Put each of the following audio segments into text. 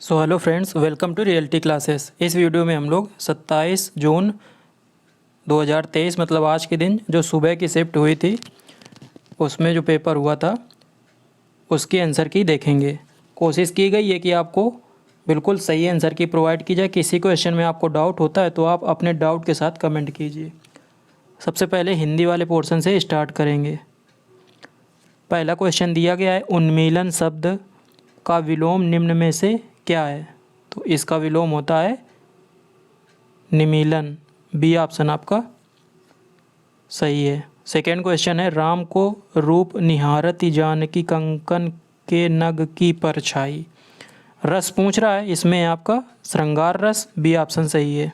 So hello friends, welcome to reality classes. इस video में हम लोग 27 जून 2023 मतलब आज के दिन जो सुबह की शिफ्ट हुई थी उसमें जो पेपर हुआ था उसकी आंसर की देखेंगे। कोशिश की गई है कि आपको बिल्कुल सही आंसर की प्रोवाइड की जाए। किसी क्वेश्चन में आपको डाउट होता है तो आप अपने डाउट के साथ कमेंट कीजिए। सबसे पहले हिंदी वाले पोर्शन से स्टार्ट करेंगे। पहला क्वेश्चन दिया गया है, उन्मीलन शब्द का विलोम निम्न में से क्या है? तो इसका विलोम होता है निमीलन। बी ऑप्शन आपका सही है। सेकेंड क्वेश्चन है, राम को रूप निहारती जानकी कंकन के नग की परछाई। रस पूछ रहा है, इसमें आपका श्रृंगार रस। बी ऑप्शन सही है।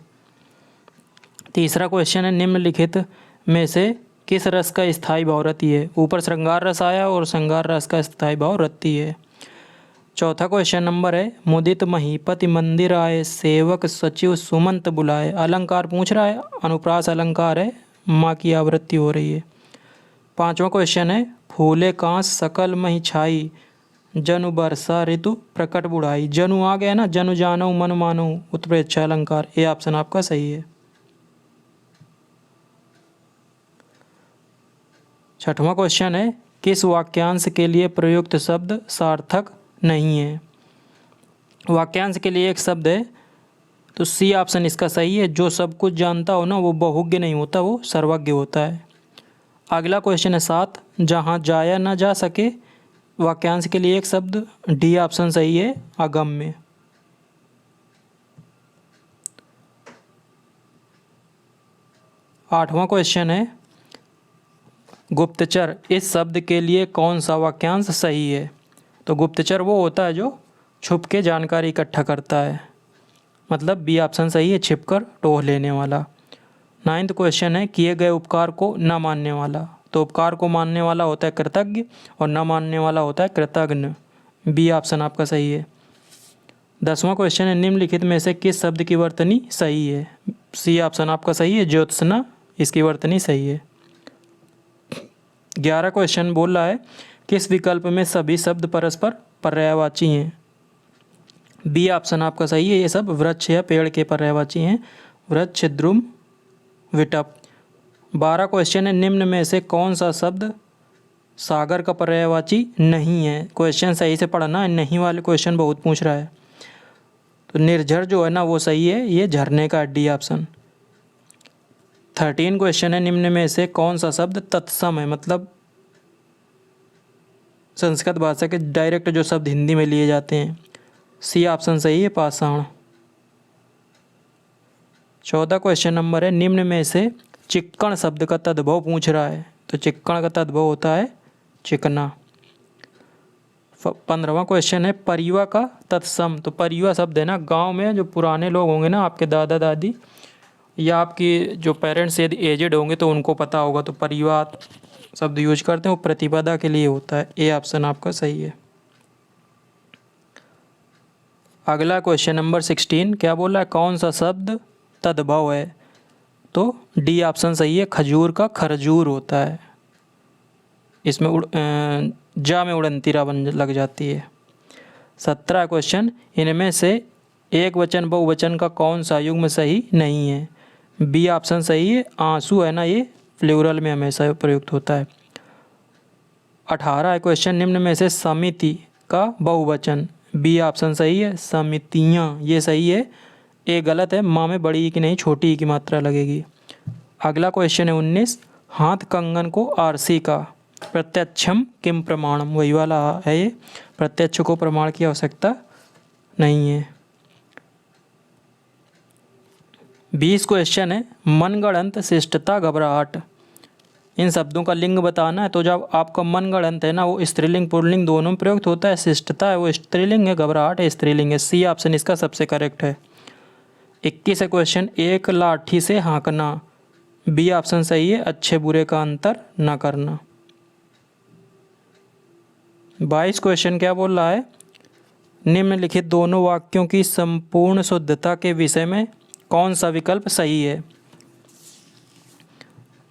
तीसरा क्वेश्चन है, निम्नलिखित में से किस रस का स्थायी भाव रति है? ऊपर श्रृंगार रस आया और श्रृंगार रस का स्थायी भाव रति है। चौथा क्वेश्चन नंबर है, मुदित महीपति मंदिर आए सेवक सचिव सुमंत बुलाए। अलंकार पूछ रहा है, अनुप्रास अलंकार है, माँ की आवृत्ति हो रही है। पांचवा क्वेश्चन है, फूले कांस सकल मही छाई जनु बरसा ऋतु प्रकट बुढ़ाई। जनु आ गया ना, जनु जानो मन मानो उत्प्रेक्षा अलंकार। ये ऑप्शन आपका सही है। छठवां क्वेश्चन है, किस वाक्यांश के लिए प्रयुक्त शब्द सार्थक नहीं है? वाक्यांश के लिए एक शब्द है तो सी ऑप्शन इसका सही है। जो सब कुछ जानता हो ना वो बहुज्ञ नहीं होता, वो सर्वज्ञ होता है। अगला क्वेश्चन है 7, जहाँ जाया ना जा सके। वाक्यांश के लिए एक शब्द, डी ऑप्शन सही है, अगम्य। आठवां क्वेश्चन है, गुप्तचर इस शब्द के लिए कौन सा वाक्यांश सही है? तो गुप्तचर वो होता है जो छुप के जानकारी इकट्ठा करता है, मतलब बी ऑप्शन सही है, छिपकर टोह लेने वाला। 9वां क्वेश्चन है, किए गए उपकार को न मानने वाला। तो उपकार को मानने वाला होता है कृतज्ञ और न मानने वाला होता है कृतघ्न। बी ऑप्शन आपका सही है। 10वां क्वेश्चन है, निम्नलिखित में से किस शब्द की वर्तनी सही है? सी ऑप्शन आपका सही है, ज्योत्सना इसकी वर्तनी सही है। 11 क्वेश्चन बोल रहा है, किस विकल्प में सभी शब्द परस्पर पर्यायवाची हैं? बी ऑप्शन आपका सही है, ये सब वृक्ष या पेड़ के पर्यायवाची हैं, वृक्ष द्रुम विटप। 12 क्वेश्चन है, निम्न में से कौन सा शब्द सागर का पर्यायवाची नहीं है? क्वेश्चन सही से पढ़ना है, नहीं वाले क्वेश्चन बहुत पूछ रहा है। तो निर्झर जो है ना वो सही है, ये झरने का, डी ऑप्शन। 13 क्वेश्चन है, निम्न में से कौन सा शब्द तत्सम है? मतलब संस्कृत भाषा के डायरेक्ट जो शब्द हिंदी में लिए जाते हैं। सी ऑप्शन सही है, पाषाण। 14 क्वेश्चन नंबर है, निम्न में से चिक्कण शब्द का तद्भव पूछ रहा है। तो चिक्कण का तद्भव होता है चिकना। 15वां क्वेश्चन है, परिवा का तत्सम। तो परिवा शब्द है ना, गांव में जो पुराने लोग होंगे ना, आपके दादा दादी या आपकी जो पेरेंट्स यदि एजेड होंगे तो उनको पता होगा। तो परिवा शब्द यूज करते हैं, वो प्रतिपदा के लिए होता है। ए ऑप्शन आपका सही है। अगला क्वेश्चन नंबर 16 क्या बोल रहा है, कौन सा शब्द तद्भव है? तो डी ऑप्शन सही है, खजूर का खरजूर होता है। इसमें जा में उड़नतीरा बन लग जाती है। 17 क्वेश्चन, इनमें से एक वचन बहुवचन का कौन सा युग्म सही नहीं है? बी ऑप्शन सही है, आंसू है ना, ये प्लूरल में हमेशा प्रयुक्त होता है। 18 क्वेश्चन, निम्न में से समिति का बहुवचन। बी ऑप्शन सही है, समितियाँ, ये सही है। ए गलत है, माँ में बड़ी की नहीं छोटी की मात्रा लगेगी। अगला क्वेश्चन है 19, हाथ कंगन को आरसी का प्रत्यक्षम किम प्रमाणम। वही वाला है ये, प्रत्यक्ष को प्रमाण की आवश्यकता नहीं है। 20 क्वेश्चन है, मनगढ़ंत शिष्टता घबराहट। इन शब्दों का लिंग बताना है। तो जब आपका मनगढ़ंत है ना, वो स्त्रीलिंग पुल्लिंग दोनों में प्रयुक्त होता है। शिष्टता है वो स्त्रीलिंग है, घबराहट है स्त्रीलिंग है। सी ऑप्शन इसका सबसे करेक्ट है। 21 क्वेश्चन, एक लाठी से हाँकना। बी ऑप्शन सही है, अच्छे बुरे का अंतर न करना। 22 क्वेश्चन क्या बोल रहा है, निम्नलिखित दोनों वाक्यों की संपूर्ण शुद्धता के विषय में कौन सा विकल्प सही है?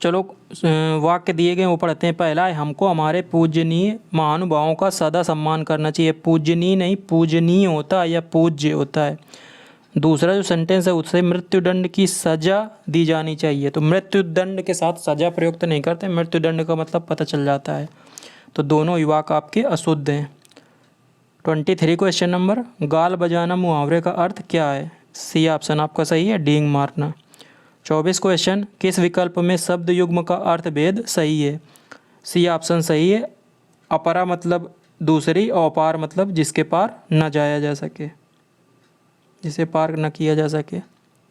चलो वाक्य दिए गए वो पढ़ते हैं। पहला है, हमको हमारे पूजनीय महानुभावों का सदा सम्मान करना चाहिए। पूजनीय नहीं, पूजनीय होता है या पूज्य होता है। दूसरा जो सेंटेंस है उससे मृत्युदंड की सज़ा दी जानी चाहिए। तो मृत्युदंड के साथ सज़ा प्रयुक्त नहीं करते, मृत्युदंड का मतलब पता चल जाता है। तो दोनों ही वाक्य आपके अशुद्ध हैं। 23 क्वेश्चन नंबर, गाल बजाना मुहावरे का अर्थ क्या है? सी ऑप्शन आपका सही है, डींग मारना। 24 क्वेश्चन, किस विकल्प में शब्द युग्म का अर्थ भेद सही है? सी ऑप्शन सही है, अपरा मतलब दूसरी और पार मतलब जिसके पार न जाया जा सके, जिसे पार न किया जा सके,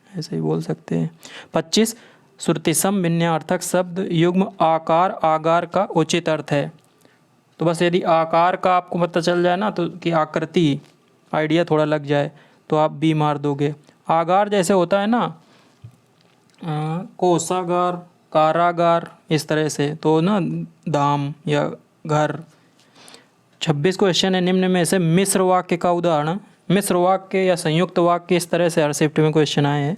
ऐसे ही बोल सकते हैं। 25, श्रुतिसम भिन्नार्थक शब्द युग्म आकार आगार का उचित अर्थ है। तो बस यदि आकार का आपको पता चल जाए ना, तो कि आकृति आइडिया थोड़ा लग जाए तो आप बी मार दोगे। आगार जैसे होता है ना कोषागार, कारागार, इस तरह से, तो ना धाम या घर। 26 क्वेश्चन है, निम्न में से मिश्र वाक्य का उदाहरण। मिश्र वाक्य या संयुक्त वाक्य इस तरह से हर शिफ्ट में क्वेश्चन आए हैं।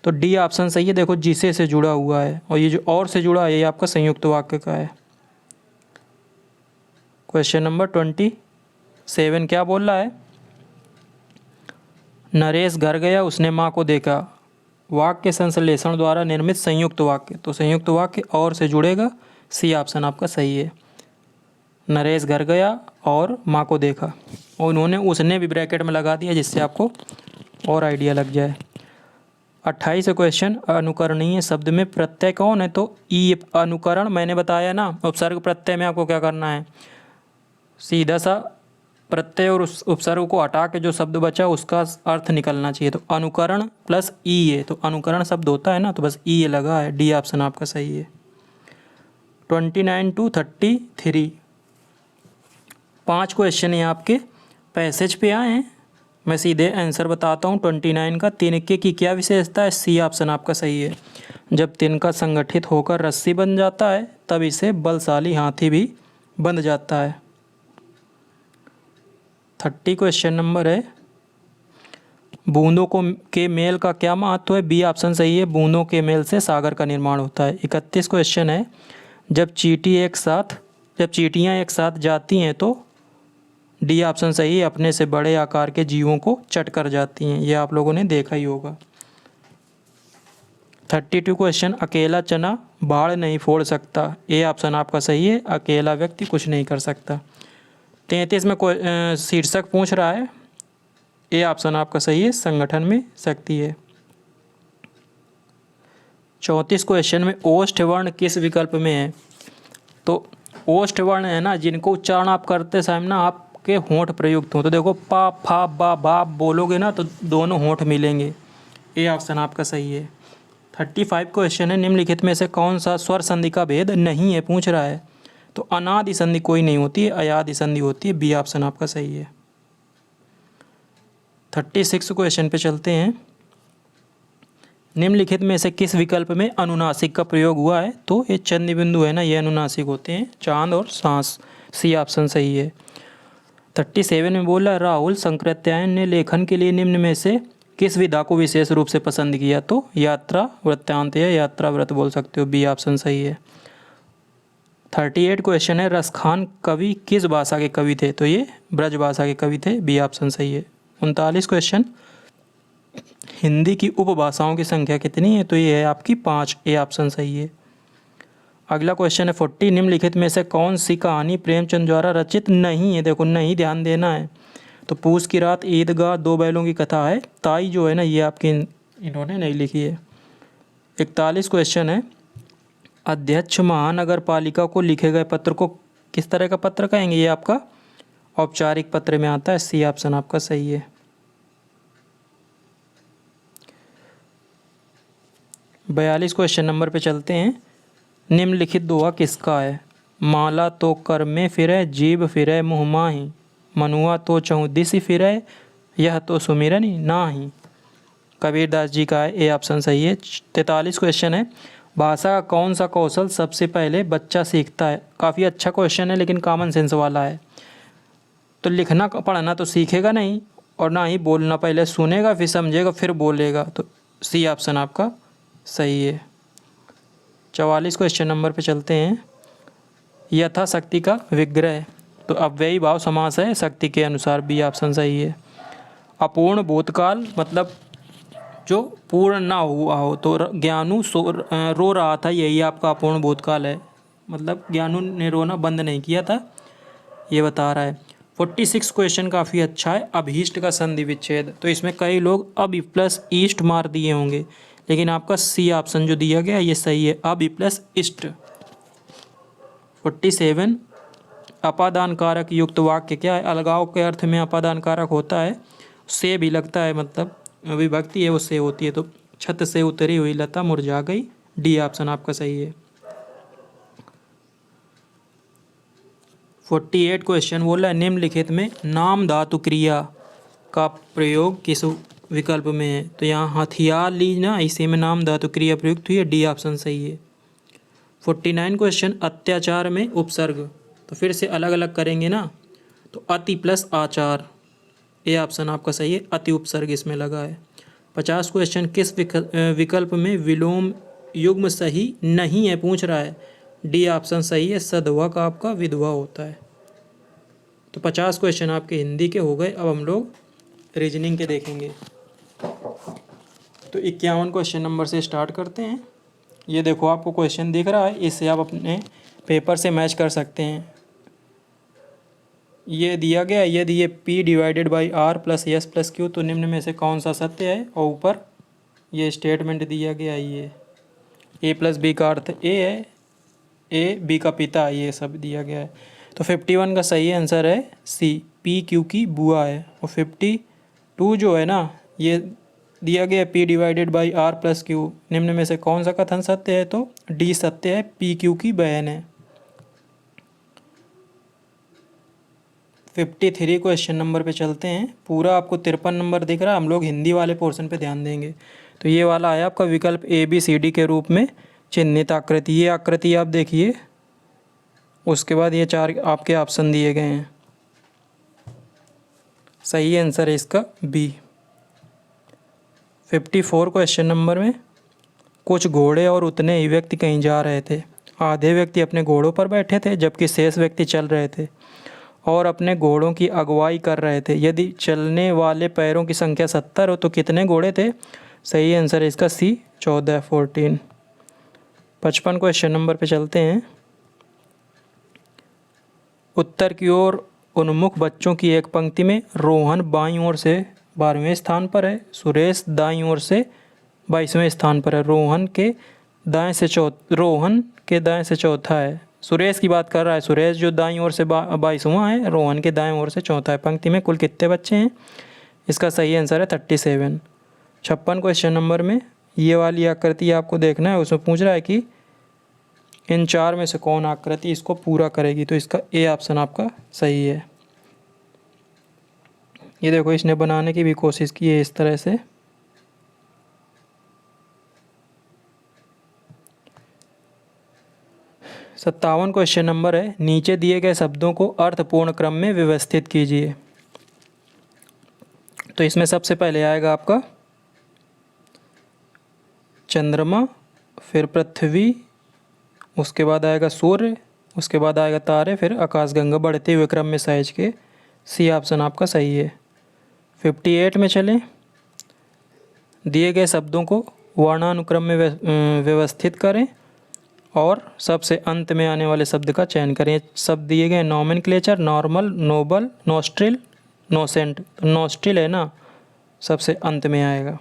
तो डी ऑप्शन सही है। देखो जिसे से जुड़ा हुआ है और ये जो और से जुड़ा है ये आपका संयुक्त वाक्य का है। क्वेश्चन नंबर 27 क्या बोल रहा है? नरेश घर गया, उसने माँ को देखा। वाक्य संश्लेषण द्वारा निर्मित संयुक्त वाक्य। तो संयुक्त वाक्य और से जुड़ेगा, सी ऑप्शन आपका सही है। नरेश घर गया और माँ को देखा, और उन्होंने उसने भी ब्रैकेट में लगा दिया जिससे आपको और आइडिया लग जाए। 28 क्वेश्चन, अनुकरणीय शब्द में प्रत्यय कौन है? तो ई अनुकरण, मैंने बताया ना उपसर्ग प्रत्यय में आपको क्या करना है, सीधा सा प्रत्यय और उस उपसर्ग को हटा के जो शब्द बचा उसका अर्थ निकलना चाहिए। तो अनुकरण प्लस ई है, तो अनुकरण शब्द होता है ना, तो बस ई लगा है। डी ऑप्शन आपका सही है। 29 to 33 5 क्वेश्चन ये आपके पैसेज पे आए हैं। मैं सीधे आंसर बताता हूँ। 29 का, तिनके की क्या विशेषता है? सी ऑप्शन आपका सही है। जब तिनका संगठित होकर रस्सी बन जाता है तब इसे बलशाली हाथी भी बंध जाता है। 30 क्वेश्चन नंबर है, बूंदों को के मेल का क्या महत्व है? बी ऑप्शन सही है, बूंदों के मेल से सागर का निर्माण होता है। 31 क्वेश्चन है, जब चींटियाँ एक साथ जाती हैं तो डी ऑप्शन सही है, अपने से बड़े आकार के जीवों को चट कर जाती हैं। ये आप लोगों ने देखा ही होगा। 32 क्वेश्चन, अकेला चना बाढ़ नहीं फोड़ सकता। ए ऑप्शन आपका सही है, अकेला व्यक्ति कुछ नहीं कर सकता। 33 में शीर्षक पूछ रहा है, ए ऑप्शन आपका सही है, संगठन में शक्ति है। 34 क्वेश्चन में ओष्ठ वर्ण किस विकल्प में है? तो ओष्ठ वर्ण है ना, जिनको उच्चारण आप करते समय ना आपके होंठ प्रयुक्त हों। तो देखो पा फा बा बा बोलोगे ना तो दोनों होंठ मिलेंगे। ए ऑप्शन आपका सही है। 35 क्वेश्चन है, निम्नलिखित में से कौन सा स्वर संधि का भेद नहीं है पूछ रहा है। तो अनादि संधि कोई नहीं होती है, अयादि संधि होती है। बी ऑप्शन आपका सही है। 36 क्वेश्चन पे चलते हैं, निम्नलिखित में से किस विकल्प में अनुनासिक का प्रयोग हुआ है? तो ये चंद्र बिंदु है ना, ये अनुनासिक होते हैं, चांद और सांस। सी ऑप्शन सही है। 37 में बोला, राहुल शंकराचार्य ने लेखन के लिए निम्न में से किस विधा को विशेष रूप से पसंद किया? तो यात्रा वृत्तांत या यात्रा व्रत बोल सकते हो। बी ऑप्शन सही है। 38 क्वेश्चन है, रसखान कवि किस भाषा के कवि थे? तो ये ब्रज भाषा के कवि थे। बी ऑप्शन सही है। 39 क्वेश्चन, हिंदी की उपभाषाओं की संख्या कितनी है? तो ये है आपकी 5। ए ऑप्शन सही है। अगला क्वेश्चन है 40, निम्नलिखित में से कौन सी कहानी प्रेमचंद द्वारा रचित नहीं है? देखो नहीं, ध्यान देना है। तो पूस की रात, ईदगाह, दो बैलों की कथा है। ताई जो है ना, ये आपकी इन्होंने नहीं लिखी है। 41 क्वेश्चन है, अध्यक्ष महानगर पालिका को लिखे गए पत्र को किस तरह का पत्र कहेंगे? ये आपका औपचारिक पत्र में आता है। सी ऑप्शन आपका सही है। 42 क्वेश्चन नंबर पे चलते हैं, निम्नलिखित दोहा किसका है? माला तो कर में फिरे, जीभ फिरे मुँह माही, मनुआ तो चौदिस फिरे, यह तो सुमिरन नाही। कबीरदास जी का है। ए ऑप्शन सही है। 43 क्वेश्चन है, भाषा का कौन सा कौशल सबसे पहले बच्चा सीखता है? काफ़ी अच्छा क्वेश्चन है लेकिन कॉमन सेंस वाला है। तो लिखना पढ़ना तो सीखेगा नहीं, और ना ही बोलना, पहले सुनेगा फिर समझेगा फिर बोलेगा। तो सी ऑप्शन आपका सही है। 44 क्वेश्चन नंबर पे चलते हैं। यथाशक्ति का विग्रह, तो अव्ययी भाव समास है, शक्ति के अनुसार, बी ऑप्शन सही है। अपूर्ण भूतकाल मतलब जो पूर्ण ना हुआ हो, तो ज्ञानू रो रहा था, यही आपका अपूर्ण भूतकाल है, मतलब ज्ञानू ने रोना बंद नहीं किया था, ये बता रहा है। 46 क्वेश्चन काफ़ी अच्छा है। अभीष्ट का संधि विच्छेद, तो इसमें कई लोग अब प्लस ईस्ट मार दिए होंगे, लेकिन आपका सी ऑप्शन जो दिया गया ये सही है, अब प्लस ईस्ट। 47 अपादान कारक युक्त वाक्य क्या है? अलगाव के अर्थ में अपादान कारक होता है, से भी लगता है, मतलब विभक्ति है वो से होती है, तो छत से उतरी हुई लता मुरझा गई, डी ऑप्शन आपका सही है। 48 क्वेश्चन बोला है निम्नलिखित में नाम धातु क्रिया का प्रयोग किस विकल्प में है? तो यहाँ हथियार ली ना, इसी में नाम धातु क्रिया प्रयुक्त हुई है, डी ऑप्शन सही है। 49 क्वेश्चन अत्याचार में उपसर्ग, तो फिर से अलग अलग करेंगे ना, तो अति प्लस आचार, ए ऑप्शन आपका सही है, अति उपसर्ग इसमें लगा है। 50 क्वेश्चन किस विकल्प में विलोम युग्म सही नहीं है पूछ रहा है, डी ऑप्शन सही है, सधवा का आपका विधवा होता है। तो 50 क्वेश्चन आपके हिंदी के हो गए। अब हम लोग रीजनिंग के देखेंगे। तो 51 क्वेश्चन नंबर से स्टार्ट करते हैं। ये देखो आपको क्वेश्चन दिख रहा है, इससे आप अपने पेपर से मैच कर सकते हैं। ये दिया गया, ये दिए P divided by R plus S plus Q, तो निम्न में से कौन सा सत्य है? और ऊपर ये स्टेटमेंट दिया गया, ये A प्लस बी का अर्थ A है, A B का पिता, ये सब दिया गया है। तो 51 का सही आंसर है C, P Q की बुआ है। और 52 जो है ना, ये दिया गया P divided by R plus Q, निम्न में से कौन सा कथन सत्य है? तो D सत्य है, P Q की बहन है। 53 क्वेश्चन नंबर पे चलते हैं। पूरा आपको 53 नंबर दिख रहा है, हम लोग हिंदी वाले पोर्शन पे ध्यान देंगे। तो ये वाला आया आपका विकल्प ABCD के रूप में चिन्हित आकृति, ये आकृति आप देखिए, उसके बाद ये 4 आपके ऑप्शन दिए गए हैं, सही आंसर है इसका B। 54 क्वेश्चन नंबर में कुछ घोड़े और उतने ही व्यक्ति कहीं जा रहे थे। आधे व्यक्ति अपने घोड़ों पर बैठे थे, जबकि शेष व्यक्ति चल रहे थे और अपने घोड़ों की अगुवाई कर रहे थे। यदि चलने वाले पैरों की संख्या 70 हो तो कितने घोड़े थे? सही आंसर है इसका C, 14। 55 क्वेश्चन नंबर पे चलते हैं। उत्तर की ओर उन्मुख बच्चों की एक पंक्ति में रोहन बाईं ओर से 12वें स्थान पर है, सुरेश दाईं ओर से 22वें स्थान पर है। रोहन के दाएं से चौथा है। सुरेश की बात कर रहा है, सुरेश जो दाईं ओर से 22वां है, रोहन के दाएं ओर से चौथा है। पंक्ति में कुल कितने बच्चे हैं? इसका सही आंसर है 37। 56 क्वेश्चन नंबर में ये वाली आकृति आपको देखना है, उसमें पूछ रहा है कि इन 4 में से कौन आकृति इसको पूरा करेगी, तो इसका ए ऑप्शन आपका सही है। ये देखो, इसने बनाने की भी कोशिश की है इस तरह से। सत्तावन क्वेश्चन नंबर है, नीचे दिए गए शब्दों को अर्थपूर्ण क्रम में व्यवस्थित कीजिए। तो इसमें सबसे पहले आएगा आपका चंद्रमा, फिर पृथ्वी, उसके बाद आएगा सूर्य, उसके बाद आएगा तारे, फिर आकाशगंगा, बढ़ते हुए क्रम में सहेज के। सी ऑप्शन आपका सही है। 58 में चलें, दिए गए शब्दों को वर्णानुक्रम में व्यवस्थित करें और सबसे अंत में आने वाले शब्द का चयन करें। शब्द दिए गए nomenclature, normal, noble, nostril, nocent. Nostril है ना, सबसे अंत में आएगा,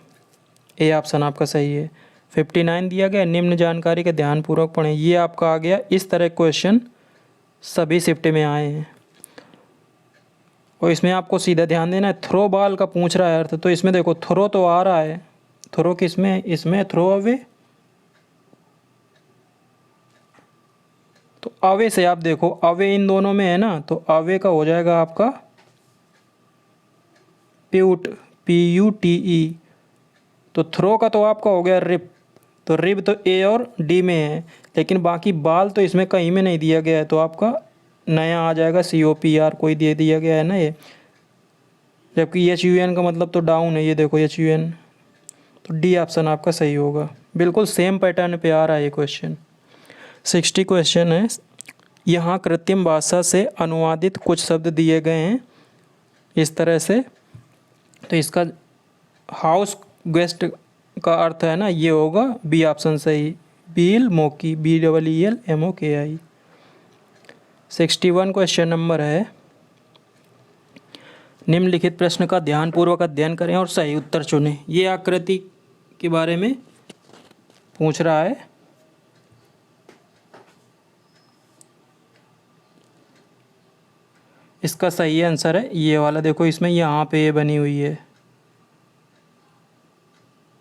ए ऑप्शन आपका सही है। 59 दिया गया, निम्न जानकारी के ध्यानपूर्वक पढ़ें। ये आपका आ गया, इस तरह क्वेश्चन सभी शिफ्ट में आए हैं और इसमें आपको सीधा ध्यान देना है। थ्रो बॉल का पूछ रहा है अर्थ, तो इसमें देखो थ्रो तो आ रहा है, थ्रो किसमें? इसमें थ्रो अवे, तो अवे से आप देखो, अवे इन दोनों में है ना, तो अवे का हो जाएगा आपका प्यूट, PUTE। तो थ्रो का तो आपका हो गया रिप, तो रिब तो A और D में है, लेकिन बाकी बाल तो इसमें कहीं में नहीं दिया गया है, तो आपका नया आ जाएगा COPR, कोई दे दिया गया है ना ये, जबकि HUN का मतलब तो डाउन है, ये देखो HUN, तो D ऑप्शन आपका सही होगा। बिल्कुल सेम पैटर्न पे आ रहा है ये क्वेश्चन। 60 क्वेश्चन है। यहाँ कृत्रिम भाषा से अनुवादित कुछ शब्द दिए गए हैं इस तरह से। तो इसका हाउस गेस्ट का अर्थ है ना, ये होगा बी ऑप्शन सही, बील मोकी, BEELMOKI। 61 क्वेश्चन नंबर है, निम्नलिखित प्रश्न का ध्यानपूर्वक अध्ययन करें और सही उत्तर चुनें। ये आकृति के बारे में पूछ रहा है। इसका सही आंसर है ये वाला। देखो इसमें यहाँ पे ये बनी हुई है,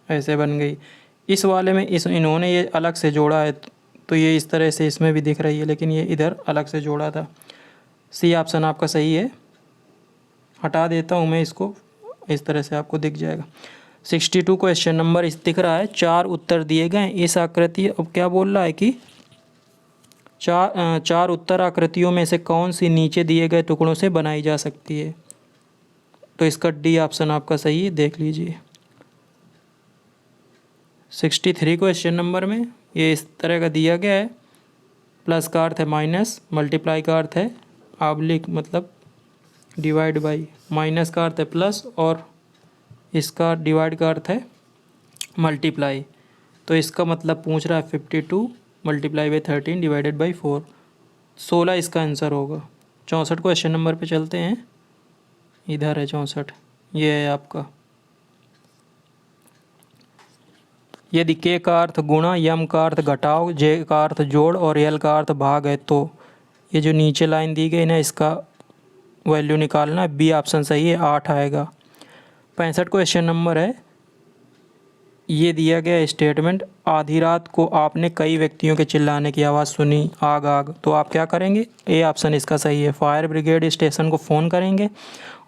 ऐसे बन गई। इस वाले में इन्होंने ये अलग से जोड़ा है, तो ये इस तरह से इसमें भी दिख रही है, लेकिन ये इधर अलग से जोड़ा था। सी ऑप्शन आपका सही है। हटा देता हूँ मैं इसको, इस तरह से आपको दिख जाएगा। 62 क्वेश्चन नंबर इस दिख रहा है, 4 उत्तर दिए गए इस आकृति। अब क्या बोल रहा है कि चार उत्तर आकृतियों में से कौन सी नीचे दिए गए टुकड़ों से बनाई जा सकती है। तो इसका डी ऑप्शन आपका सही है, देख लीजिए। 63 क्वेश्चन नंबर में ये इस तरह का दिया गया है। प्लस का अर्थ है माइनस, मल्टीप्लाई का अर्थ है ऑब्लिक मतलब डिवाइड बाई, माइनस का अर्थ है प्लस, और इसका डिवाइड का अर्थ है मल्टीप्लाई। तो इसका मतलब पूछ रहा है 52 मल्टीप्लाई बाई 13 डिवाइडेड बाई 4, 16 इसका आंसर होगा। 64 क्वेश्चन नंबर पे चलते हैं। इधर है 64, ये है आपका। यदि के का अर्थ गुणा, यम का अर्थ घटाव, जे का अर्थ जोड़ और यल का अर्थ भाग है, तो ये जो नीचे लाइन दी गई ना, इसका वैल्यू निकालना है। बी ऑप्शन सही है, 8 आएगा। 65 क्वेश्चन नंबर है, ये दिया गया स्टेटमेंट, आधी रात को आपने कई व्यक्तियों के चिल्लाने की आवाज़ सुनी, आग आग, तो आप क्या करेंगे। ए ऑप्शन इसका सही है, फायर ब्रिगेड स्टेशन को फ़ोन करेंगे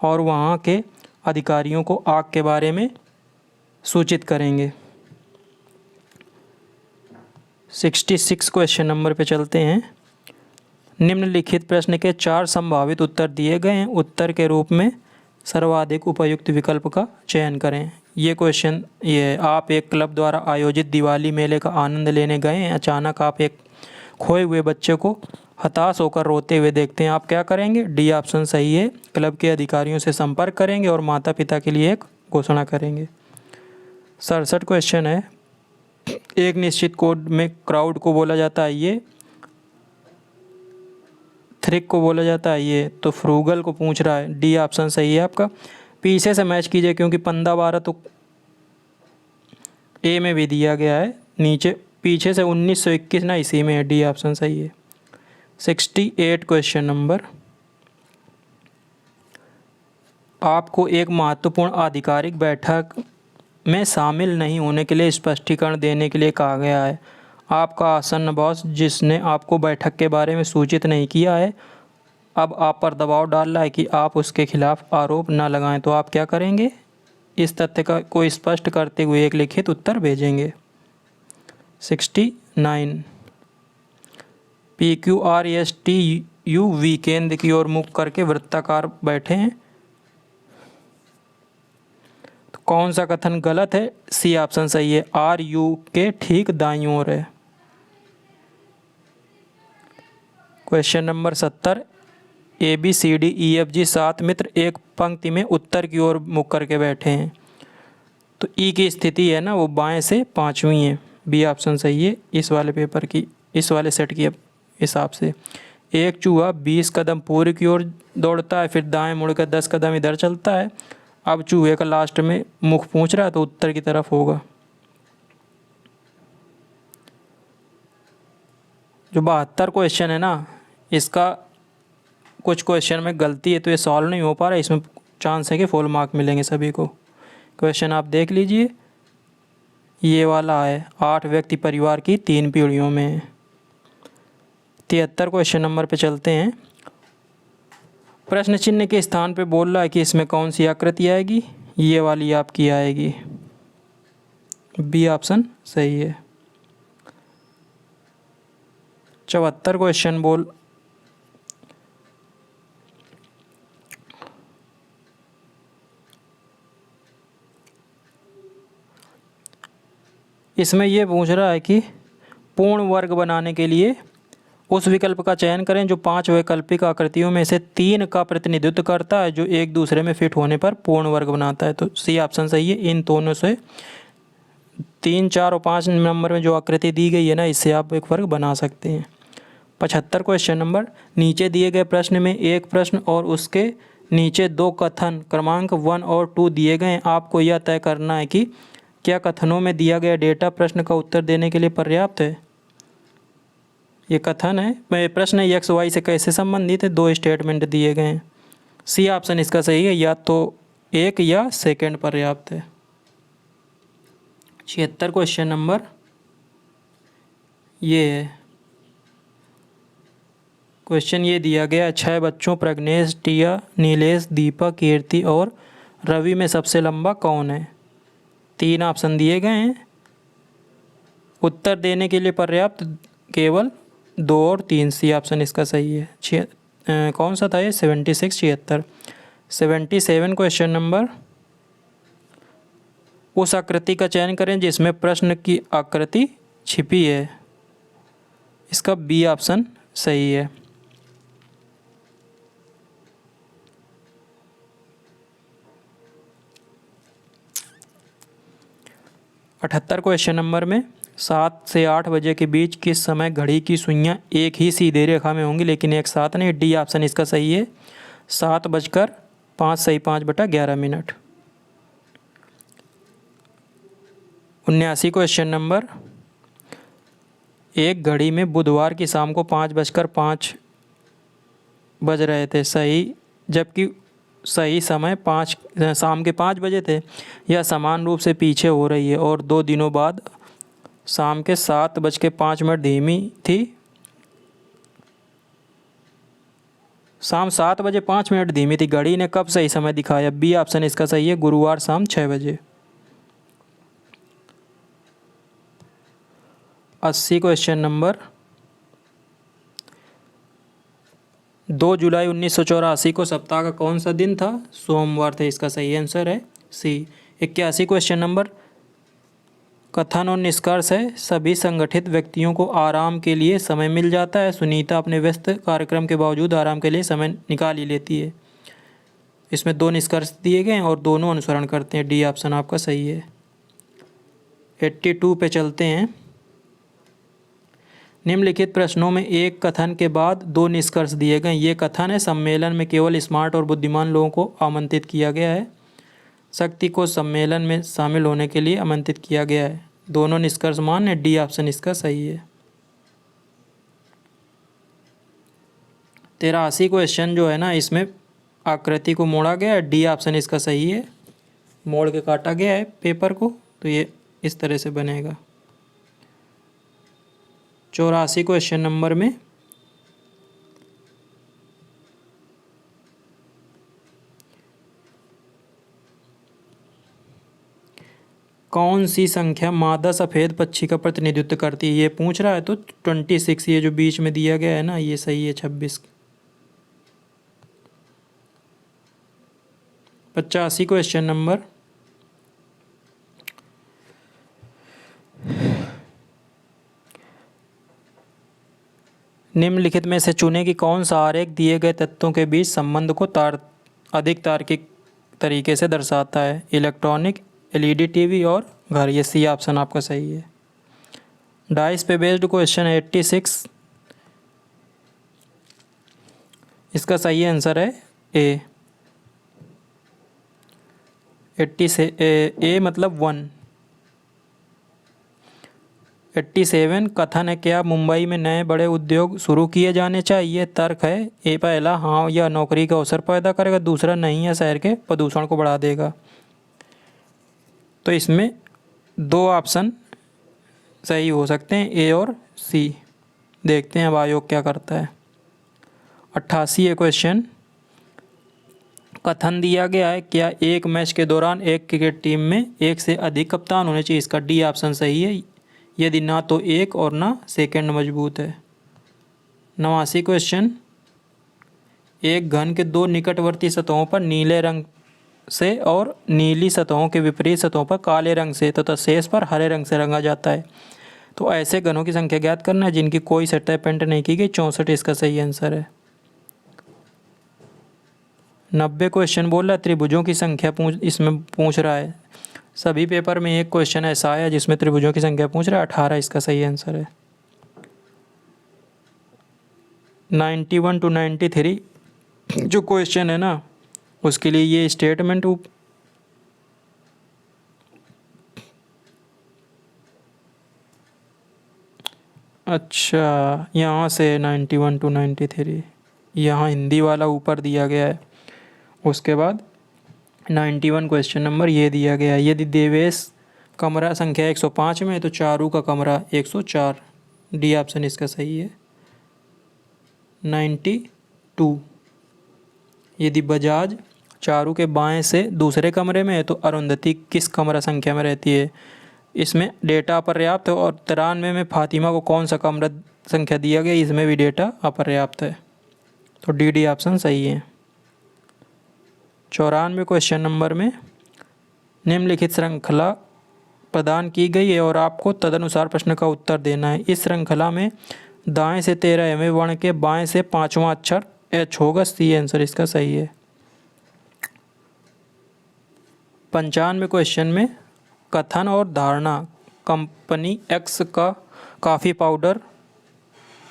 और वहाँ के अधिकारियों को आग के बारे में सूचित करेंगे। 66 क्वेश्चन नंबर पे चलते हैं। निम्नलिखित प्रश्न के 4 संभावित उत्तर दिए गए हैं, उत्तर के रूप में सर्वाधिक उपयुक्त विकल्प का चयन करें। ये क्वेश्चन ये है, आप एक क्लब द्वारा आयोजित दिवाली मेले का आनंद लेने गए हैं। अचानक आप एक खोए हुए बच्चे को हताश होकर रोते हुए देखते हैं, आप क्या करेंगे। डी ऑप्शन सही है, क्लब के अधिकारियों से संपर्क करेंगे और माता पिता के लिए एक घोषणा करेंगे। 67 क्वेश्चन है, एक निश्चित कोड में क्राउड को बोला जाता है ये, थ्रिक को बोला जाता है ये, तो फ्रूगल को पूछ रहा है। डी ऑप्शन सही है आपका। पीछे से मैच कीजिए, क्योंकि 15-12 तो ए में भी दिया गया है, नीचे पीछे से 1921 ना इसी में है। डी ऑप्शन सही है। 68 क्वेश्चन नंबर, आपको एक महत्वपूर्ण आधिकारिक बैठक में शामिल नहीं होने के लिए स्पष्टीकरण देने के लिए कहा गया है। आपका आसन्न बॉस, जिसने आपको बैठक के बारे में सूचित नहीं किया है, अब आप पर दबाव डाल रहा है कि आप उसके खिलाफ आरोप न लगाएं, तो आप क्या करेंगे। इस तथ्य को स्पष्ट करते हुए एक लिखित उत्तर भेजेंगे। 69, PQRSTU केंद्र की ओर मुख करके वृत्ताकार बैठे हैं, तो कौन सा कथन गलत है। सी ऑप्शन सही है, RU के ठीक दाईं ओर है। क्वेश्चन नंबर 70, ABCDEFG 7 मित्र एक पंक्ति में उत्तर की ओर मुख करके बैठे हैं, तो ई की स्थिति है ना वो बाएं से 5वीं है। बी ऑप्शन सही है, इस वाले पेपर की, इस वाले सेट की हिसाब से। एक चूहा 20 कदम पूर्व की ओर दौड़ता है, फिर दाएं मुड़कर 10 कदम इधर चलता है। अब चूहे का लास्ट में मुख पूछ रहा है, तो उत्तर की तरफ होगा। जो 72 क्वेश्चन है ना, इसका कुछ क्वेश्चन में गलती है, तो ये सॉल्व नहीं हो पा रहा है। इसमें चांस है कि फुल मार्क मिलेंगे सभी को। क्वेश्चन आप देख लीजिए, ये वाला है, 8 व्यक्ति परिवार की 3 पीढ़ियों में। 73 क्वेश्चन नंबर पे चलते हैं। प्रश्न चिन्ह के स्थान पे बोल रहा है कि इसमें कौन सी आकृति आएगी। ये वाली आपकी आएगी, बी ऑप्शन सही है। 74 क्वेश्चन बोल, इसमें ये पूछ रहा है कि पूर्ण वर्ग बनाने के लिए उस विकल्प का चयन करें जो 5 वैकल्पिक आकृतियों में से 3 का प्रतिनिधित्व करता है जो एक दूसरे में फिट होने पर पूर्ण वर्ग बनाता है। तो सी ऑप्शन सही है। इन दोनों से 3, 4 और 5 नंबर में जो आकृति दी गई है ना, इससे आप एक वर्ग बना सकते हैं। 75 क्वेश्चन नंबर, नीचे दिए गए प्रश्न में एक प्रश्न और उसके नीचे 2 कथन क्रमांक 1 और 2 दिए गए हैं। आपको यह तय करना है कि क्या कथनों में दिया गया डेटा प्रश्न का उत्तर देने के लिए पर्याप्त है। ये कथन है, प्रश्न है एक्स वाई से कैसे संबंधित है, 2 स्टेटमेंट दिए गए हैं। सी ऑप्शन इसका सही है, या तो 1 या सेकंड पर्याप्त है। 76 क्वेश्चन नंबर ये है। क्वेश्चन ये दिया गया, 6 बच्चों प्रज्ञेश, टिया, नीलेश, दीपक, कीर्ति और रवि में सबसे लंबा कौन है। 3 ऑप्शन दिए गए हैं। उत्तर देने के लिए पर्याप्त केवल 2 और 3। सी ऑप्शन इसका सही है। कौन सा था ये, 76, 76। 77 क्वेश्चन नंबर, उस आकृति का चयन करें जिसमें प्रश्न की आकृति छिपी है। इसका बी ऑप्शन सही है। 78 क्वेश्चन नंबर में 7 से 8 बजे के बीच किस समय घड़ी की सुइयां एक ही सीधी रेखा में होंगी लेकिन एक साथ नहीं। डी ऑप्शन इसका सही है। 7:05 सही 5/11। 79 क्वेश्चन नंबर, एक घड़ी में बुधवार की शाम को 5:05 बज रहे थे सही, जबकि सही समय शाम के 5 बजे थे। यह समान रूप से पीछे हो रही है और 2 दिनों बाद शाम के 7:05 धीमी थी। शाम 7:05 धीमी थी। घड़ी ने कब सही समय दिखाया। बी ऑप्शन इसका सही है, गुरुवार शाम 6 बजे। 80 क्वेश्चन नंबर, 2 जुलाई 1984 को सप्ताह का कौन सा दिन था। सोमवार थे। इसका सही आंसर है सी। 81 क्वेश्चन नंबर, कथन और निष्कर्ष है, सभी संगठित व्यक्तियों को आराम के लिए समय मिल जाता है। सुनीता अपने व्यस्त कार्यक्रम के बावजूद आराम के लिए समय निकाल ही लेती है। इसमें 2 निष्कर्ष दिए गए हैं और दोनों अनुसरण करते हैं। डी ऑप्शन आपका सही है। 82 पे चलते हैं। निम्नलिखित प्रश्नों में एक कथन के बाद 2 निष्कर्ष दिए गए। ये कथन है, सम्मेलन में केवल स्मार्ट और बुद्धिमान लोगों को आमंत्रित किया गया है। शक्ति को सम्मेलन में शामिल होने के लिए आमंत्रित किया गया है। दोनों निष्कर्ष मान्य है। डी ऑप्शन इसका सही है। 83 क्वेश्चन जो है ना, इसमें आकृति को मोड़ा गया है। डी ऑप्शन इसका सही है। मोड़ के काटा गया है पेपर को, तो ये इस तरह से बनेगा। 84 क्वेश्चन नंबर में कौन सी संख्या मादा सफ़ेद पक्षी का प्रतिनिधित्व करती है, ये पूछ रहा है। तो 26, ये जो बीच में दिया गया है ना, ये सही है। 26। 85 क्वेश्चन नंबर, निम्नलिखित में से चुने कि कौन सा आरेख दिए गए तत्वों के बीच संबंध को अधिक तार्किक तरीके से दर्शाता है। इलेक्ट्रॉनिक, एलईडी टीवी और घर। ये सी ऑप्शन आपका सही है। डाइस पे बेस्ड क्वेश्चन 86, इसका सही आंसर है ए। 80 से ए मतलब 1। 87 कथन है, क्या मुंबई में नए बड़े उद्योग शुरू किए जाने चाहिए। तर्क है, ए पहला, हाँ यह नौकरी का अवसर पैदा करेगा। दूसरा, नहीं, यह शहर के प्रदूषण को बढ़ा देगा। तो इसमें 2 ऑप्शन सही हो सकते हैं, ए और सी। देखते हैं अब आयोग क्या करता है। 88 क्वेश्चन, कथन दिया गया है, क्या एक मैच के दौरान एक क्रिकेट टीम में एक से अधिक कप्तान होने चाहिए। इसका डी ऑप्शन सही है, यदि ना तो एक और ना सेकंड मजबूत है। 89 क्वेश्चन, एक घन के 2 निकटवर्ती सतहों पर नीले रंग से और नीली सतहों के विपरीत सतहों पर काले रंग से तथा शेष पर हरे रंग से रंगा जाता है। तो ऐसे घनों की संख्या ज्ञात करना है जिनकी कोई सतह पेंट नहीं की गई। 64 इसका सही आंसर है। 90 क्वेश्चन बोल रहा है त्रिभुजों की संख्या इसमें पूछ रहा है। सभी पेपर में एक क्वेश्चन ऐसा आया जिसमें त्रिभुजों की संख्या पूछ रहा है। 18 इसका सही आंसर है। 91 to 93 जो क्वेश्चन है ना, उसके लिए ये स्टेटमेंट अच्छा, यहाँ से 91 to 93 यहाँ हिंदी वाला ऊपर दिया गया है। उसके बाद 91 क्वेश्चन नंबर ये दिया गया है। यदि देवेश कमरा संख्या 105 में है तो चारू का कमरा 104। डी ऑप्शन इसका सही है। 92 यदि बजाज चारू के बाएं से दूसरे कमरे में है तो अरुंधति किस कमरा संख्या में रहती है। इसमें डेटा अपर्याप्त है। और 93 में फातिमा को कौन सा कमरा संख्या दिया गया, इसमें भी डेटा अपर्याप्त है। तो डी ऑप्शन सही है। 94 क्वेश्चन नंबर में निम्नलिखित श्रृंखला प्रदान की गई है और आपको तदनुसार प्रश्न का उत्तर देना है। इस श्रृंखला में दाएं से 13वें वर्ण के बाएं से 5वां अक्षर एच होगा। सी आंसर इसका सही है। 95 क्वेश्चन में कथन और धारणा कंपनी एक्स का कॉफ़ी पाउडर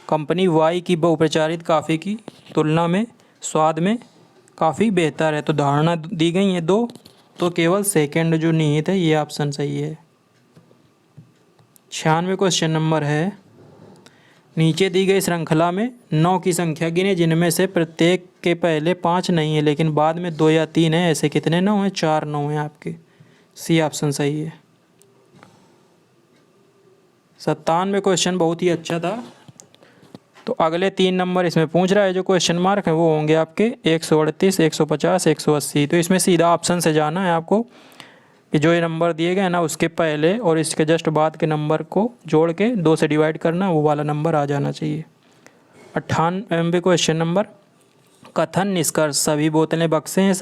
कंपनी वाई की बहुप्रचारित कॉफ़ी की तुलना में स्वाद में काफ़ी बेहतर है। तो धारणा दी गई है 2, तो केवल सेकंड जो निहित है ये ऑप्शन सही है। 96 क्वेश्चन नंबर है नीचे दी गई श्रृंखला में 9 की संख्या गिने जिनमें से प्रत्येक के पहले 5 नहीं है लेकिन बाद में 2 या 3 है। ऐसे कितने 9 हैं? 4 9 हैं आपके। सी ऑप्शन सही है। 97 क्वेश्चन बहुत ही अच्छा था। तो अगले 3 नंबर इसमें पूछ रहा है जो क्वेश्चन मार्क है वो होंगे आपके 138 150 180। तो इसमें सीधा ऑप्शन से जाना है आपको कि जो ये नंबर दिए गए हैं ना उसके पहले और इसके जस्ट बाद के नंबर को जोड़ के 2 से डिवाइड करना, वो वाला नंबर आ जाना चाहिए। 98 क्वेश्चन नंबर कथन निष्कर्ष सभी बोतलें बक्से हैं,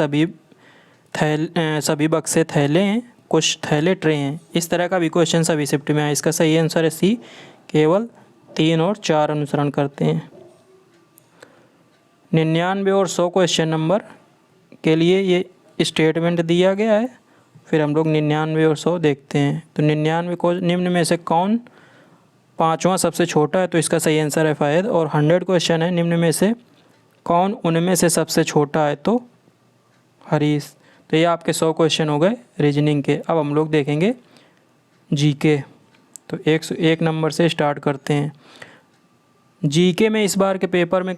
सभी बक्से थैले हैं, कुछ थैले ट्रे हैं। इस तरह का भी क्वेश्चन सभी शिफ्ट में है। इसका सही आंसर है सी, केवल 3 और 4 अनुसरण करते हैं। 99 और 100 क्वेश्चन नंबर के लिए ये स्टेटमेंट दिया गया है। फिर हम लोग 99 और 100 देखते हैं। तो 99 को निम्न में से कौन 5वां सबसे छोटा है, तो इसका सही आंसर है फैद। और 100 क्वेश्चन है निम्न में से कौन उनमें से सबसे छोटा है, तो हरीश। तो ये आपके 100 क्वेश्चन हो गए रीजनिंग के। अब हम लोग देखेंगे जीके। तो 101 नंबर से स्टार्ट करते हैं। जीके में इस बार के पेपर में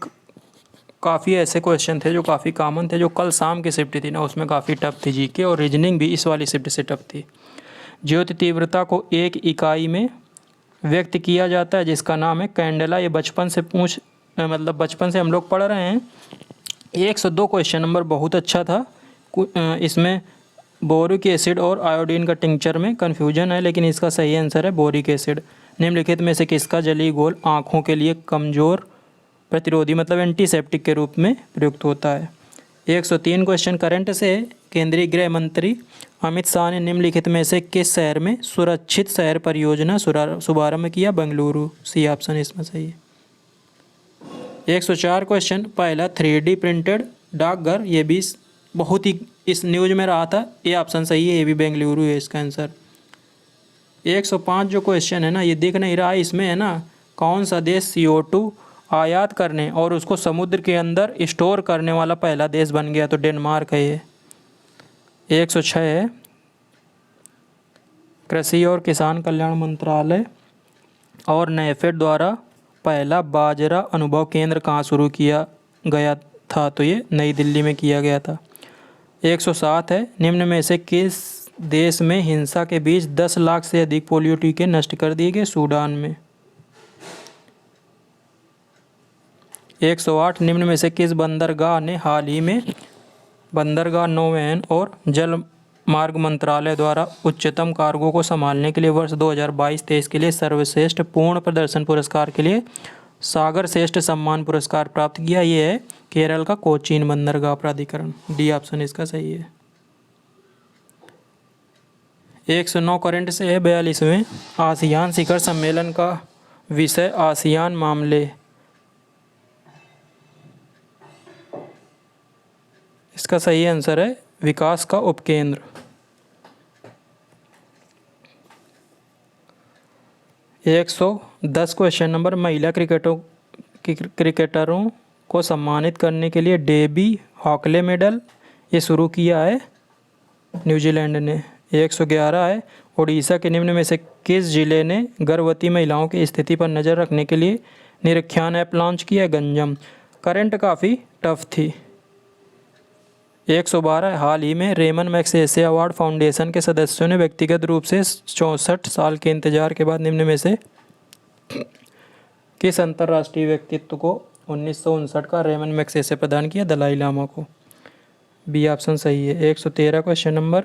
काफ़ी ऐसे क्वेश्चन थे जो काफ़ी कॉमन थे। जो कल शाम की शिफ्ट थी ना उसमें काफ़ी टफ थी जीके, और रीजनिंग भी इस वाली शिफ्ट से टफ थी। ज्योति तीव्रता को एक इकाई में व्यक्त किया जाता है जिसका नाम है कैंडेला। ये बचपन से हम लोग पढ़ रहे हैं। 102 क्वेश्चन नंबर बहुत अच्छा था। इसमें बोरिक एसिड और आयोडीन का टिंचर में कन्फ्यूजन है, लेकिन इसका सही आंसर है बोरिक एसिड। निम्नलिखित में से किसका जलीय घोल आँखों के लिए कमज़ोर प्रतिरोधी एंटीसेप्टिक के रूप में प्रयुक्त होता है। 103 क्वेश्चन करंट से केंद्रीय गृह मंत्री अमित शाह ने निम्नलिखित में से किस शहर में सुरक्षित शहर परियोजना शुभारंभ किया? बेंगलुरु। सी ऑप्शन इसमें सही है। 104 क्वेश्चन पहला 3D प्रिंटेड डाकघर, ये भी बहुत ही इस न्यूज में रहा था। ये ऑप्शन सही है, ये भी बेंगलुरु है इसका आंसर। 105 जो क्वेश्चन है ना ये दिख नहीं रहा है, इसमें है ना कौन सा देश CO2 आयात करने और उसको समुद्र के अंदर स्टोर करने वाला पहला देश बन गया? तो डेनमार्क है ये। 106 है कृषि और किसान कल्याण मंत्रालय और नेफेड द्वारा पहला बाजरा अनुभव केंद्र कहाँ शुरू किया गया था? तो ये नई दिल्ली में किया गया था। 107 है निम्न में से किस देश में हिंसा के बीच 10 लाख से अधिक पोलियो टीके नष्ट कर दिए गए? सूडान में। 108 निम्न में से किस बंदरगाह ने हाल ही में बंदरगाह नौवयन और जल मार्ग मंत्रालय द्वारा उच्चतम कार्गो को संभालने के लिए वर्ष 2022-23 के लिए सर्वश्रेष्ठ पूर्ण प्रदर्शन पुरस्कार के लिए सागर श्रेष्ठ सम्मान पुरस्कार प्राप्त किया? ये है केरल का कोचीन बंदरगाह प्राधिकरण। डी ऑप्शन इसका सही है। 109 करंट से है 42वें आसियान शिखर सम्मेलन का विषय आसियान मामले। इसका सही आंसर है विकास का उपकेंद्र। 110 क्वेश्चन नंबर, महिला क्रिकेटरों को सम्मानित करने के लिए डेबी हॉकले मेडल ये शुरू किया है न्यूजीलैंड ने। 111 है उड़ीसा के निम्न में से किस जिले ने गर्भवती महिलाओं की स्थिति पर नज़र रखने के लिए निरीक्षण ऐप लॉन्च किया? गंजम। करंट काफ़ी टफ थी। 112 हाल ही में रेमन मैग्सेसे अवार्ड फाउंडेशन के सदस्यों ने व्यक्तिगत रूप से 64 साल के इंतजार के बाद निम्न में से किस अंतर्राष्ट्रीय व्यक्तित्व को 1959 का रेमन मैग्सेसे प्रदान किया? दलाई लामा को। बी ऑप्शन सही है। 113 क्वेश्चन नंबर,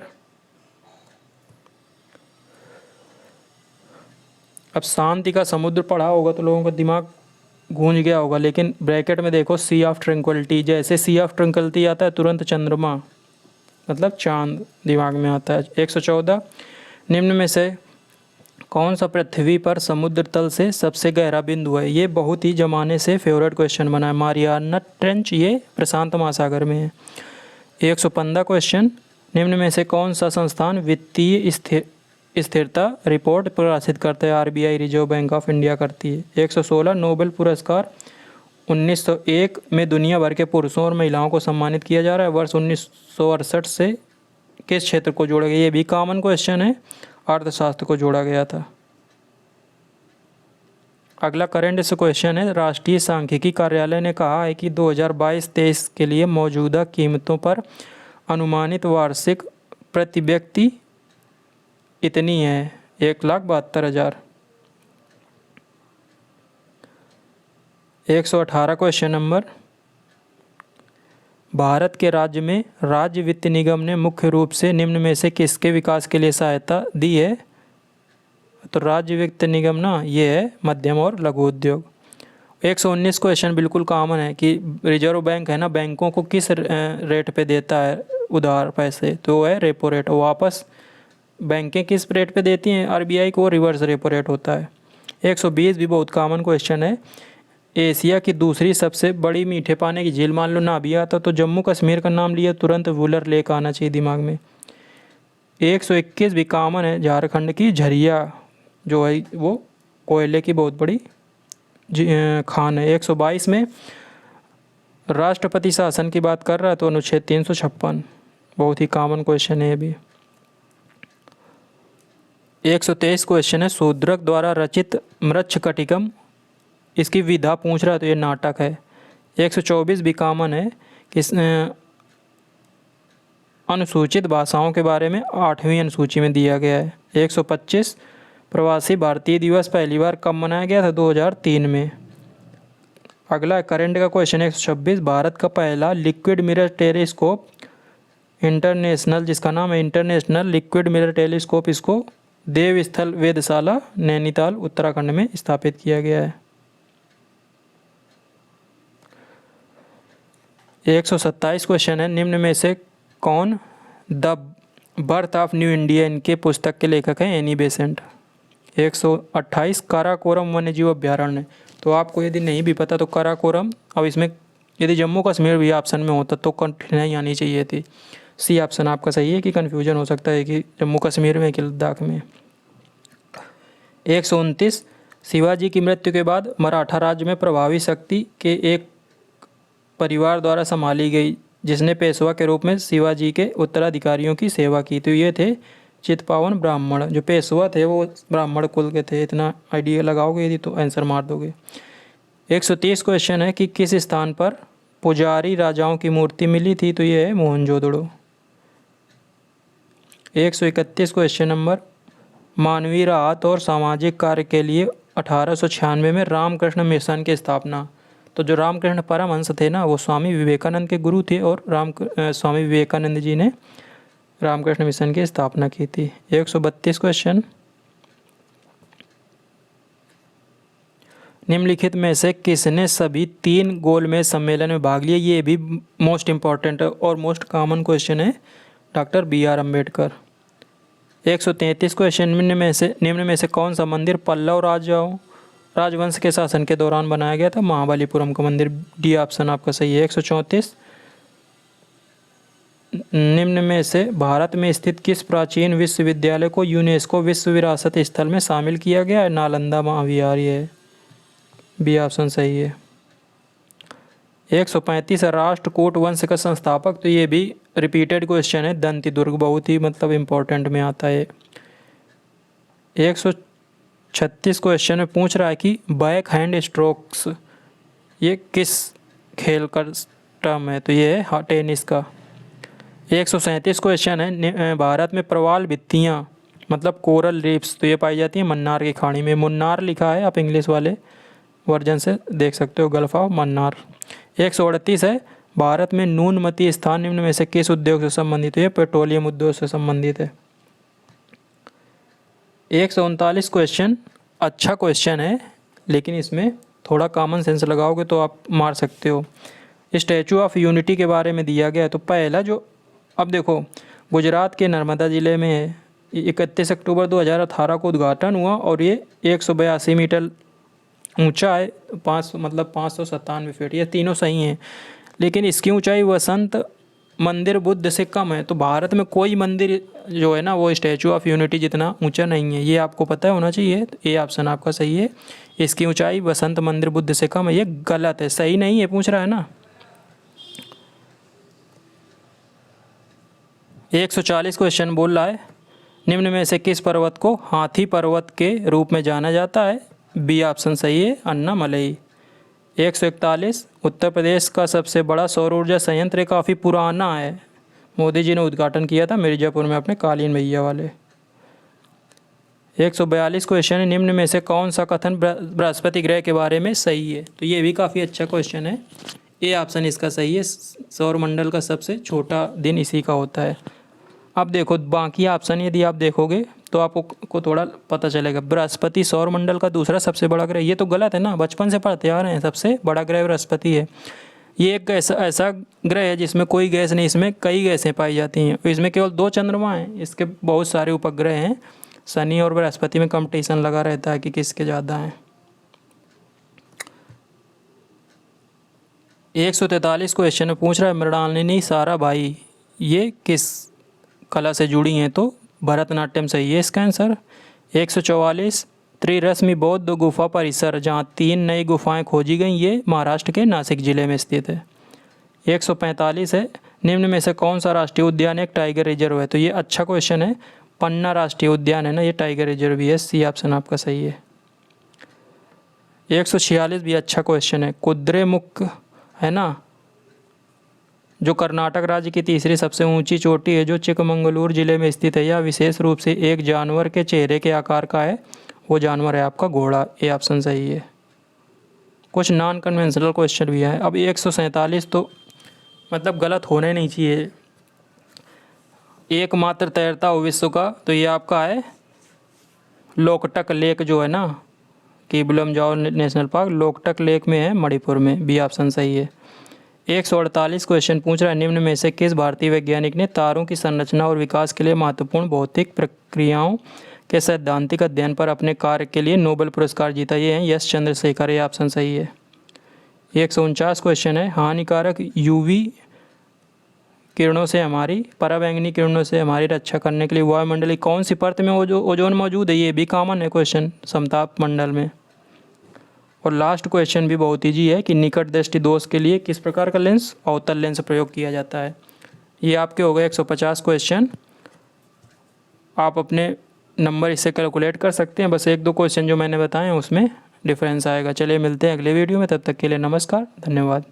अब शांति का समुद्र पढ़ा होगा तो लोगों का दिमाग गूंज गया होगा, लेकिन ब्रैकेट में देखो सी ऑफ ट्रैंक्विलिटी, जैसे सी ऑफ ट्रैंक्विलिटी आता है तुरंत चंद्रमा मतलब चांद दिमाग में आता है। 114 निम्न में से कौन सा पृथ्वी पर समुद्र तल से सबसे गहरा बिंदु है? ये बहुत ही जमाने से फेवरेट क्वेश्चन बना है। मारियाना ट्रेंच, ये प्रशांत महासागर में है। 115 क्वेश्चन, निम्न में से कौन सा संस्थान वित्तीय स्थिरता रिपोर्ट प्रकाशित करता है? RBI, reserve bank of India करती है। 116 नोबेल पुरस्कार 1901 में दुनिया भर के पुरुषों और महिलाओं को सम्मानित किया जा रहा है। वर्ष 1968 से किस क्षेत्र को जोड़ा गया? ये भी कॉमन क्वेश्चन है, अर्थशास्त्र को जोड़ा गया था। अगला करंट क्वेश्चन है, राष्ट्रीय सांख्यिकी कार्यालय ने कहा है कि 2022-23 के लिए मौजूदा कीमतों पर अनुमानित वार्षिक प्रति व्यक्ति इतनी है 1,72,000। 118 क्वेश्चन नंबर, भारत के राज्य में राज्य वित्त निगम ने मुख्य रूप से निम्न में से किसके विकास के लिए सहायता दी है? तो राज्य वित्त निगम ना ये है मध्यम और लघु उद्योग। 119 क्वेश्चन बिल्कुल कॉमन है कि रिजर्व बैंक है ना, बैंकों को किस रेट पे देता है उधार पैसे? तो वो है रेपो रेट। वापस बैंकें किस रेट पे देती हैं आरबीआई को? रिवर्स रेपो रेट होता है। 120 भी बहुत कॉमन क्वेश्चन है, एशिया की दूसरी सबसे बड़ी मीठे पानी की झील मान लो ना भी आता तो जम्मू कश्मीर का नाम लिया तुरंत वुलर लेक आना चाहिए दिमाग में। 121 भी कॉमन है, झारखंड की झरिया जो है वो कोयले की बहुत बड़ी खान है। 122 में राष्ट्रपति शासन की बात कर रहा है तो अनुच्छेद 356 बहुत ही कॉमन क्वेश्चन है ये भी। 123 क्वेश्चन है, शूद्रक द्वारा रचित मृच्छकटिकम, इसकी विधा पूछ रहा है तो ये नाटक है। 124 भी कॉमन है कि अनुसूचित भाषाओं के बारे में 8वीं अनुसूची में दिया गया है। 125 प्रवासी भारतीय दिवस पहली बार कब मनाया गया था? 2003 में। अगला करंट का क्वेश्चन 126, भारत का पहला लिक्विड मिरर टेलीस्कोप इंटरनेशनल, जिसका नाम है इंटरनेशनल लिक्विड मिरर टेलीस्कोप, इसको देवस्थल वेधशाला नैनीताल उत्तराखंड में स्थापित किया गया है। 127 क्वेश्चन है, निम्न में से कौन the birth of new India इनके पुस्तक के लेखक हैं? Annie Besant. 128 काराकोरम वन्यजीव अभ्यारण्य, तो आपको यदि नहीं भी पता तो काराकोरम, अब इसमें यदि जम्मू कश्मीर भी ऑप्शन में होता तो कठिनाई आनी चाहिए थी। सी ऑप्शन आपका सही है कि कन्फ्यूजन हो सकता है कि जम्मू कश्मीर में कि लद्दाख में। 129 शिवाजी की मृत्यु के बाद मराठा राज्य में प्रभावी शक्ति के एक परिवार द्वारा संभाली गई जिसने पेशवा के रूप में शिवाजी के उत्तराधिकारियों की सेवा की, तो ये थे चित्पावन ब्राह्मण। जो पेशवा थे वो ब्राह्मण कुल के थे, इतना आइडिया लगाओगे यदि तो आंसर मार दोगे। 130 क्वेश्चन है कि किस स्थान पर पुजारी राजाओं की मूर्ति मिली थी? तो ये है मोहनजोदड़ो। 131 क्वेश्चन नंबर, मानवीय राहत और सामाजिक कार्य के लिए 1896 में रामकृष्ण मिशन की स्थापना, तो जो रामकृष्ण परमहंस थे ना वो स्वामी विवेकानंद के गुरु थे और स्वामी विवेकानंद जी ने रामकृष्ण मिशन की स्थापना की थी। 132 क्वेश्चन, निम्नलिखित में से किसने सभी 3 गोलमेज सम्मेलन में भाग लिया? ये भी मोस्ट इम्पॉर्टेंट और मोस्ट कॉमन क्वेश्चन है, doctor B R Ambedkar. 133 question, निम्न में से कौन सा मंदिर पल्लव राजवंश के शासन के दौरान बनाया गया था? महाबलीपुरम का मंदिर, डी ऑप्शन आपका सही है। 134, निम्न में से भारत में स्थित किस प्राचीन विश्वविद्यालय को यूनेस्को विश्व विरासत स्थल में शामिल किया गया है? नालंदा महाविहार, है बी ऑप्शन सही है। 135 है, राष्ट्रकूट वंश का संस्थापक, तो ये भी रिपीटेड क्वेश्चन है, दंती दुर्ग, बहुत ही मतलब इम्पोर्टेंट में आता है। 136 क्वेश्चन में पूछ रहा है कि बैक हैंड स्ट्रोक्स ये किस खेल का टर्म है? तो ये है टेनिस का। 137 क्वेश्चन है, भारत में प्रवाल भित्तियाँ मतलब कोरल रीफ्स, तो ये पाई जाती हैं मन्नार की खाड़ी में। मुन्नार लिखा है, आप इंग्लिश वाले वर्जन से देख सकते हो, गल्फ ऑफ मन्नार। 138 है, भारत में न्यूनमती स्थान निम्न में से किस उद्योग से संबंधित है? ये पेट्रोलियम उद्योग से संबंधित है। 139 क्वेश्चन अच्छा क्वेश्चन है, लेकिन इसमें थोड़ा कॉमन सेंस लगाओगे तो आप मार सकते हो। स्टैचू ऑफ यूनिटी के बारे में दिया गया है, तो पहला जो, अब देखो गुजरात के नर्मदा ज़िले में है, 31 अक्टूबर 2018 को उद्घाटन हुआ और ये 182 मीटर ऊंचा है, 597 फीट, ये तीनों सही हैं। लेकिन इसकी ऊंचाई वसंत मंदिर बुद्ध से कम है, तो भारत में कोई मंदिर जो है ना वो स्टैचू ऑफ यूनिटी जितना ऊंचा नहीं है, ये आपको पता होना चाहिए। तो ये ऑप्शन आपका सही है, इसकी ऊंचाई वसंत मंदिर बुद्ध से कम है। ये गलत है, सही नहीं है, पूछ रहा है ना। 140 क्वेश्चन बोल रहा है, निम्न में से किस पर्वत को हाथी पर्वत के रूप में जाना जाता है? बी ऑप्शन सही है, अन्नामलई। 141, उत्तर प्रदेश का सबसे बड़ा सौर ऊर्जा संयंत्र काफ़ी पुराना है, मोदी जी ने उद्घाटन किया था मिर्ज़ापुर में अपने कालीन भैया वाले। 142 क्वेश्चन है, निम्न में से कौन सा कथन बृहस्पति ग्रह के बारे में सही है? तो ये भी काफ़ी अच्छा क्वेश्चन है, ए ऑप्शन इसका सही है, सौर मंडल का सबसे छोटा दिन इसी का होता है। अब देखो बाकी ऑप्शन यदि आप देखोगे तो आपको थोड़ा पता चलेगा। बृहस्पति सौर मंडल का दूसरा सबसे बड़ा ग्रह, ये तो गलत है ना, बचपन से पढ़ते आ रहे हैं, सबसे बड़ा ग्रह बृहस्पति है। ये एक ऐसा ग्रह है जिसमें कोई गैस नहीं, इसमें कई गैसें पाई जाती हैं। इसमें केवल 2 चंद्रमा हैं, इसके बहुत सारे उपग्रह हैं। शनि और बृहस्पति में कंपटीशन लगा रहता है कि किसके ज़्यादा हैं। 143 क्वेश्चन में पूछ रहा है, मृणालिनी साराभाई ये किस कला से जुड़ी हैं? तो भरतनाट्यम सही है इसका आंसर। 144, त्रिरश्मि बौद्ध गुफा परिसर, जहाँ 3 नई गुफाएं खोजी गई, ये महाराष्ट्र के नासिक जिले में स्थित है। 145 है, निम्न में से कौन सा राष्ट्रीय उद्यान एक टाइगर रिजर्व है? तो ये अच्छा क्वेश्चन है, पन्ना राष्ट्रीय उद्यान है ना, ये टाइगर रिजर्व भी है, सी ऑप्शन आपका सही है। 146 भी अच्छा क्वेश्चन है, कुद्रेमुख है ना, जो कर्नाटक राज्य की तीसरी सबसे ऊंची चोटी है, जो चिकमंगलूर जिले में स्थित है। यह विशेष रूप से एक जानवर के चेहरे के आकार का है, वो जानवर है आपका घोड़ा, ए ऑप्शन सही है। कुछ नॉन कन्वेंशनल क्वेश्चन भी है। अब 147 तो मतलब गलत होना ही नहीं चाहिए। एकमात्र तैरता हो विश्व का, तो ये आपका है लोकटक लेक जो है ना, कीबुलम जाओ नेशनल पार्क लोकटक लेक में है, मणिपुर में, बी ऑप्शन सही है। 148 क्वेश्चन पूछ रहा है, निम्न में से किस भारतीय वैज्ञानिक ने तारों की संरचना और विकास के लिए महत्वपूर्ण भौतिक प्रक्रियाओं के सैद्धांतिक अध्ययन पर अपने कार्य के लिए नोबेल पुरस्कार जीता? ये हैं यश चंद्रशेखर, ये ऑप्शन सही है। 149 क्वेश्चन है, हानिकारक यूवी किरणों से हमारी पराबैंगनी किरणों से हमारी रक्षा करने के लिए वायुमंडलीय कौन सी परत में ओजोन मौजूद है? ये भी कॉमन है क्वेश्चन, समताप मंडल में। और लास्ट क्वेश्चन भी बहुत ईजी है कि निकट दृष्टि दोष के लिए किस प्रकार का लेंस, अवतल लेंस प्रयोग किया जाता है। ये आपके हो गए 150 क्वेश्चन। आप अपने नंबर इससे कैलकुलेट कर सकते हैं, बस 1-2 क्वेश्चन जो मैंने बताए हैं उसमें डिफरेंस आएगा। चलिए मिलते हैं अगले वीडियो में, तब तक के लिए नमस्कार, धन्यवाद।